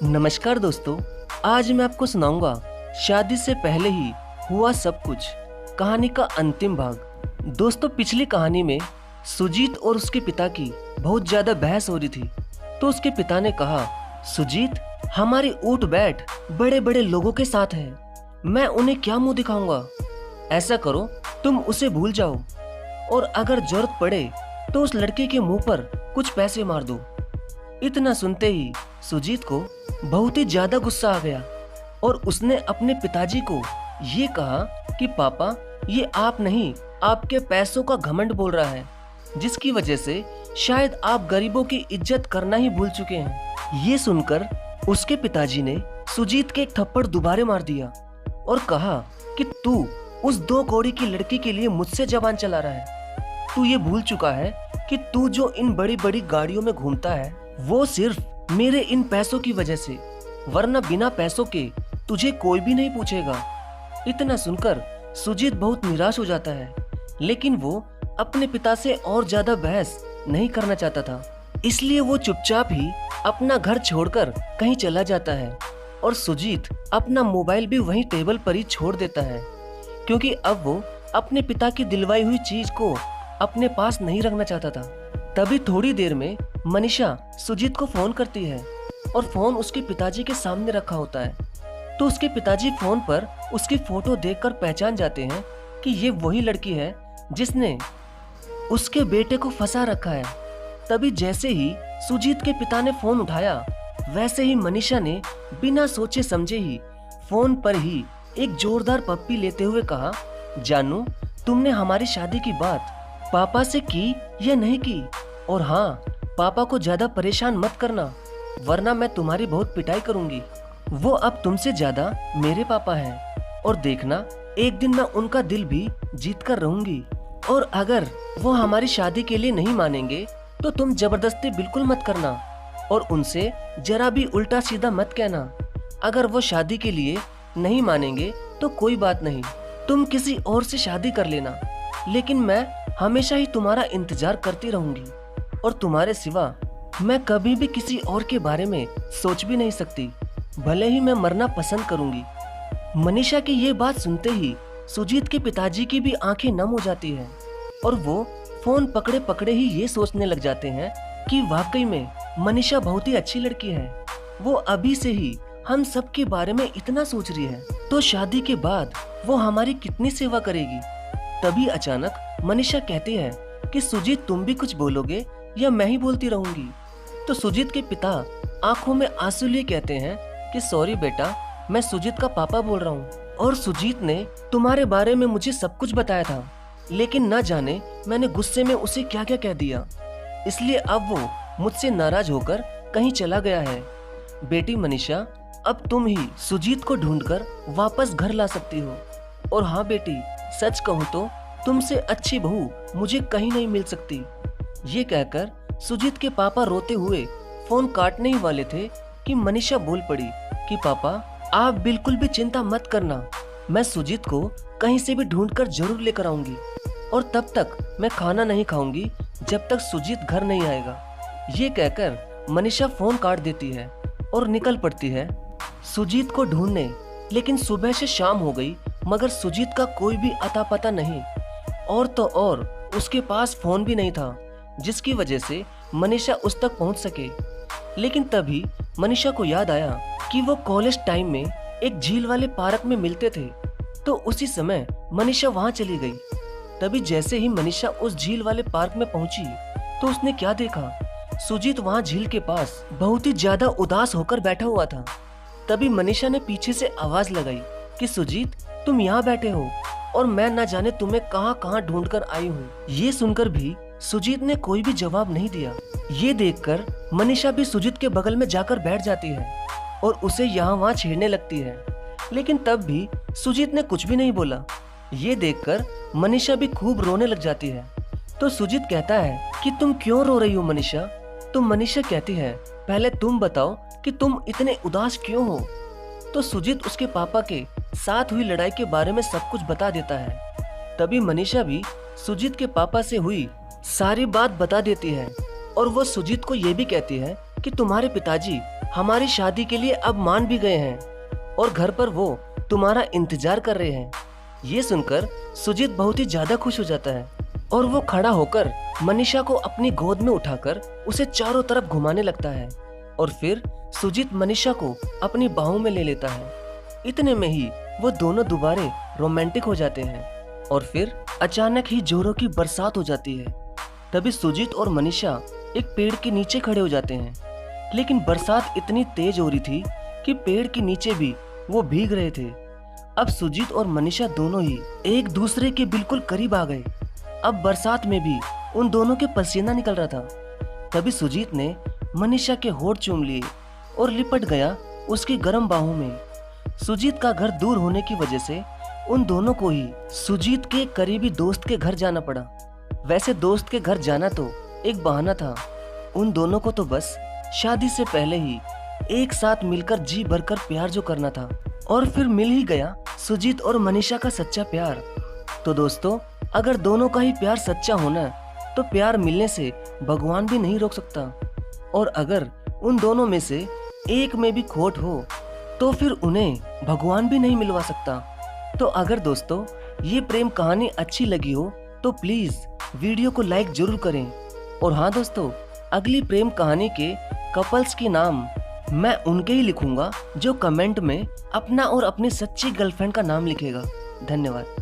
नमस्कार दोस्तों, आज मैं आपको सुनाऊंगा शादी से पहले ही हुआ सब कुछ, कहानी का अंतिम भाग। दोस्तों, पिछली कहानी में सुजीत और उसके पिता की बहुत ज्यादा बहस हो रही थी। तो उसके पिता ने कहा, सुजीत, हमारी ऊठ बैठ बड़े बड़े लोगों के साथ है, मैं उन्हें क्या मुंह दिखाऊंगा। ऐसा करो, तुम उसे भूल जाओ और अगर जरूरत पड़े तो उस लड़के के मुंह पर कुछ पैसे मार दो। इतना सुनते ही सुजीत को बहुत ही ज्यादा गुस्सा आ गया और उसने अपने पिताजी को ये कहा कि पापा, ये आप नहीं, आपके पैसों का घमंड बोल रहा है, जिसकी वजह से शायद आप गरीबों की इज्जत करना ही भूल चुके हैं। ये सुनकर उसके पिताजी ने सुजीत के एक थप्पड़ दोबारा मार दिया और कहा कि तू उस 2 कौड़ी की लड़की के लिए मुझसे जबान चला रहा है। तू ये भूल चुका है कि तू जो इन बड़ी बड़ी गाड़ियों में घूमता है वो सिर्फ मेरे इन पैसों की वजह से, वरना बिना पैसों के तुझे कोई भी नहीं पूछेगा। इतना सुनकर सुजीत बहुत निराश हो जाता है, लेकिन वो अपने पिता से और ज्यादा बहस नहीं करना चाहता था, इसलिए वो चुपचाप ही अपना घर छोड़कर कहीं चला जाता है और सुजीत अपना मोबाइल भी वहीं टेबल पर ही छोड़ देता है, क्योंकि अब वो अपने पिता की दिलवाई हुई चीज को अपने पास नहीं रखना चाहता था। तभी थोड़ी देर में मनीषा सुजीत को फोन करती है और फोन उसके पिताजी के सामने रखा होता है। तो उसके पिताजी फोन पर उसकी फोटो देखकर पहचान जाते हैं कि ये वही लड़की है जिसने उसके बेटे को फंसा रखा है। तभी जैसे ही सुजीत के पिता ने फोन उठाया, वैसे ही मनीषा ने बिना सोचे समझे ही फोन पर ही एक जोरदार पप्पी लेते हुए कहा, जानू, तुमने हमारी शादी की बात पापा से की या नहीं की? और हाँ, पापा को ज्यादा परेशान मत करना, वरना मैं तुम्हारी बहुत पिटाई करूंगी। वो अब तुमसे ज्यादा मेरे पापा हैं और देखना, एक दिन मैं उनका दिल भी जीत कर रहूंगी। और अगर वो हमारी शादी के लिए नहीं मानेंगे तो तुम जबरदस्ती बिल्कुल मत करना और उनसे जरा भी उल्टा सीधा मत कहना। अगर वो शादी के लिए नहीं मानेंगे तो कोई बात नहीं, तुम किसी और से शादी कर लेना, लेकिन मैं हमेशा ही तुम्हारा इंतजार करती रहूंगी और तुम्हारे सिवा मैं कभी भी किसी और के बारे में सोच भी नहीं सकती, भले ही मैं मरना पसंद करूंगी। मनीषा की ये बात सुनते ही सुजीत के पिताजी की भी आंखें नम हो जाती है और वो फोन पकड़े पकड़े ही ये सोचने लग जाते हैं कि वाकई में मनीषा बहुत ही अच्छी लड़की है। वो अभी से ही हम सब के बारे में इतना सोच रही है, तो शादी के बाद वो हमारी कितनी सेवा करेगी। तभी अचानक मनीषा कहती है कि सुजीत, तुम भी कुछ बोलोगे या मैं ही बोलती रहूंगी? तो सुजीत के पिता आंखों में आंसू लिए कहते हैं कि सॉरी बेटा, मैं सुजीत का पापा बोल रहा हूँ और सुजीत ने तुम्हारे बारे में मुझे सब कुछ बताया था, लेकिन न जाने मैंने गुस्से में उसे क्या क्या कह दिया, इसलिए अब वो मुझसे नाराज होकर कहीं चला गया है। बेटी मनीषा, अब तुम ही सुजीत को ढूंढकर वापस घर ला सकती हो। और हाँ बेटी, सच कहूँ तो तुमसे अच्छी बहू मुझे कहीं नहीं मिल सकती। ये कहकर सुजीत के पापा रोते हुए फोन काटने ही वाले थे कि मनीषा बोल पड़ी कि पापा, आप बिल्कुल भी चिंता मत करना, मैं सुजीत को कहीं से भी ढूंढकर जरूर लेकर आऊंगी और तब तक मैं खाना नहीं खाऊंगी जब तक सुजीत घर नहीं आएगा। ये कहकर मनीषा फोन काट देती है और निकल पड़ती है सुजीत को ढूंढने। लेकिन सुबह से शाम हो गई मगर सुजीत का कोई भी अता पता नहीं, और तो और उसके पास फोन भी नहीं था, जिसकी वजह से मनीषा उस तक पहुंच सके। लेकिन तभी मनीषा को याद आया कि वो कॉलेज टाइम में एक झील वाले पार्क में मिलते थे, तो उसी समय मनीषा वहां चली गई। तभी जैसे ही मनीषा उस झील वाले पार्क में पहुंची तो उसने क्या देखा, सुजीत वहां झील के पास बहुत ही ज्यादा उदास होकर बैठा हुआ था। तभी मनीषा ने पीछे से आवाज लगाई कि सुजीत, तुम यहाँ बैठे हो और मैं न जाने तुम्हें कहाँ कहाँ ढूंढ कर आई हूँ। ये सुनकर भी सुजीत ने कोई भी जवाब नहीं दिया। ये देखकर मनीषा भी सुजीत के बगल में जाकर बैठ जाती है और उसे यहाँ वहाँ छेड़ने लगती है, लेकिन तब भी सुजीत ने कुछ भी नहीं बोला। ये देखकर मनीषा भी खूब रोने लग जाती है। तो सुजीत कहता है कि तुम क्यों रो रही हो मनीषा? तो मनीषा कहती है, पहले तुम बताओ कि तुम इतने उदास क्यों हो? तो सुजीत उसके पापा के साथ हुई लड़ाई के बारे में सब कुछ बता देता है। तभी मनीषा भी सुजीत के पापा से हुई सारी बात बता देती है और वो सुजीत को ये भी कहती है कि तुम्हारे पिताजी हमारी शादी के लिए अब मान भी गए हैं और घर पर वो तुम्हारा इंतजार कर रहे हैं। ये सुनकर सुजीत बहुत ही ज्यादा खुश हो जाता है और वो खड़ा होकर मनीषा को अपनी गोद में उठाकर उसे चारों तरफ घुमाने लगता है और फिर सुजीत मनीषा को अपनी बाहों में ले लेता है। इतने में ही वो दोनों दोबारे रोमांटिक हो जाते हैं और फिर अचानक ही जोरों की बरसात हो जाती है। तभी सुजीत और मनीषा एक पेड़ के नीचे खड़े हो जाते हैं, लेकिन बरसात इतनी तेज हो रही थी कि पेड़ के नीचे भी वो भीग रहे थे। अब सुजीत और मनीषा दोनों ही एक दूसरे के बिल्कुल करीब आ गए। अब बरसात में भी उन दोनों के पसीना निकल रहा था। तभी सुजीत ने मनीषा के होठ चूम लिए और लिपट गया उसकी गर्म बाहों में। सुजीत का घर दूर होने की वजह से उन दोनों को ही सुजीत के करीबी दोस्त के घर जाना पड़ा। वैसे दोस्त के घर जाना तो एक बहाना था, उन दोनों को तो बस शादी से पहले ही एक साथ मिलकर जी भरकर प्यार जो करना था। और फिर मिल ही गया सुजीत और मनीषा का सच्चा प्यार। तो दोस्तों, अगर दोनों का ही प्यार सच्चा होना तो प्यार मिलने से भगवान भी नहीं रोक सकता। और अगर उन दोनों में से एक में भी खोट हो तो फिर उन्हें भगवान भी नहीं मिलवा सकता। तो अगर दोस्तों ये प्रेम कहानी अच्छी लगी हो तो प्लीज वीडियो को लाइक जरूर करें। और हाँ दोस्तों, अगली प्रेम कहानी के कपल्स के नाम मैं उनके ही लिखूंगा जो कमेंट में अपना और अपनी सच्ची गर्लफ्रेंड का नाम लिखेगा। धन्यवाद।